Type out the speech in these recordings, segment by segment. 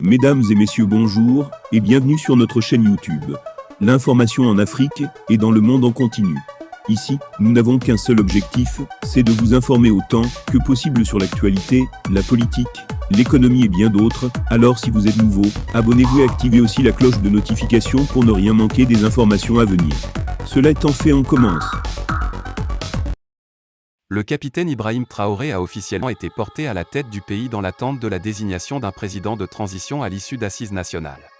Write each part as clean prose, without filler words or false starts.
Mesdames et messieurs, bonjour et bienvenue sur notre chaîne YouTube. L'information en Afrique et dans le monde en continu. Ici, nous n'avons qu'un seul objectif, c'est de vous informer autant que possible sur l'actualité, la politique, l'économie et bien d'autres. Alors si vous êtes nouveau, abonnez-vous et activez aussi la cloche de notification pour ne rien manquer des informations à venir. Cela étant fait, on commence. Le capitaine Ibrahim Traoré a officiellement été porté à la tête du pays dans l'attente de la désignation d'un président de transition à l'issue d'assises nationales.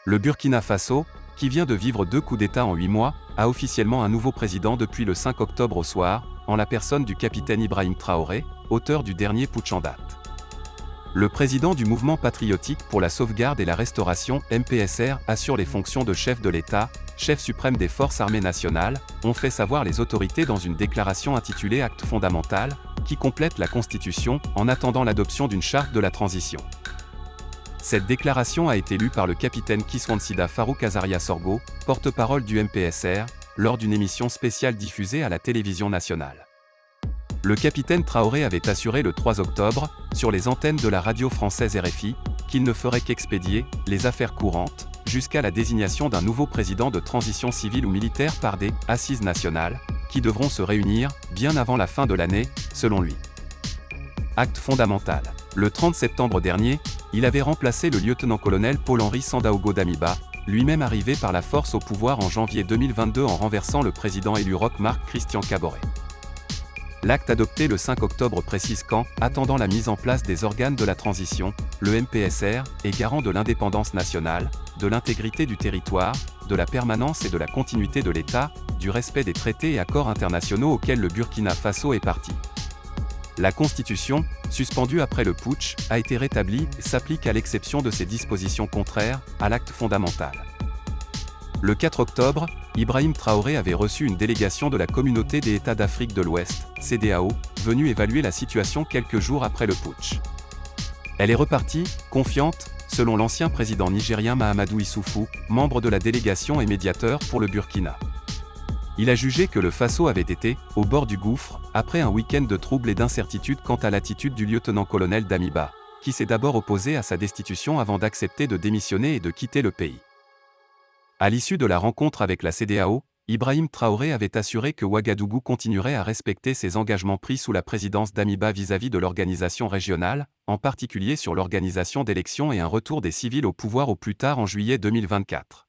Le Burkina Faso, qui vient de vivre 2 coups d'État en 8 mois, a officiellement un nouveau président depuis le 5 octobre au soir, en la personne du capitaine Ibrahim Traoré, auteur du dernier putsch en date. Le président du mouvement patriotique pour la sauvegarde et la restauration, MPSR, assure les fonctions de chef de l'État, chef suprême des forces armées nationales, ont fait savoir les autorités dans une déclaration intitulée Acte fondamental, qui complète la Constitution en attendant l'adoption d'une charte de la transition. Cette déclaration a été lue par le capitaine Kiswansida Farouk Azaria Sorgo, porte-parole du MPSR, lors d'une émission spéciale diffusée à la télévision nationale. Le capitaine Traoré avait assuré le 3 octobre, sur les antennes de la radio française RFI, qu'il ne ferait qu'expédier les affaires courantes jusqu'à la désignation d'un nouveau président de transition civile ou militaire par des assises nationales, qui devront se réunir bien avant la fin de l'année, selon lui. Acte fondamental. Le 30 septembre dernier, il avait remplacé le lieutenant-colonel Paul-Henri Sandaogo Damiba, lui-même arrivé par la force au pouvoir en janvier 2022 en renversant le président élu Roch Marc Christian Kaboré. L'acte adopté le 5 octobre précise qu'en attendant la mise en place des organes de la transition, le MPSR est garant de l'indépendance nationale, de l'intégrité du territoire, de la permanence et de la continuité de l'État, du respect des traités et accords internationaux auxquels le Burkina Faso est partie. La Constitution, suspendue après le putsch, a été rétablie et s'applique à l'exception de ses dispositions contraires à l'acte fondamental. Le 4 octobre, Ibrahim Traoré avait reçu une délégation de la Communauté des États d'Afrique de l'Ouest, CEDEAO, venue évaluer la situation quelques jours après le putsch. Elle est repartie, confiante, selon l'ancien président nigérien Mahamadou Issoufou, membre de la délégation et médiateur pour le Burkina. Il a jugé que le Faso avait été au bord du gouffre, après un week-end de troubles et d'incertitudes quant à l'attitude du lieutenant-colonel Damiba, qui s'est d'abord opposé à sa destitution avant d'accepter de démissionner et de quitter le pays. À l'issue de la rencontre avec la CEDEAO, Ibrahim Traoré avait assuré que Ouagadougou continuerait à respecter ses engagements pris sous la présidence Damiba vis-à-vis de l'organisation régionale, en particulier sur l'organisation d'élections et un retour des civils au pouvoir au plus tard en juillet 2024.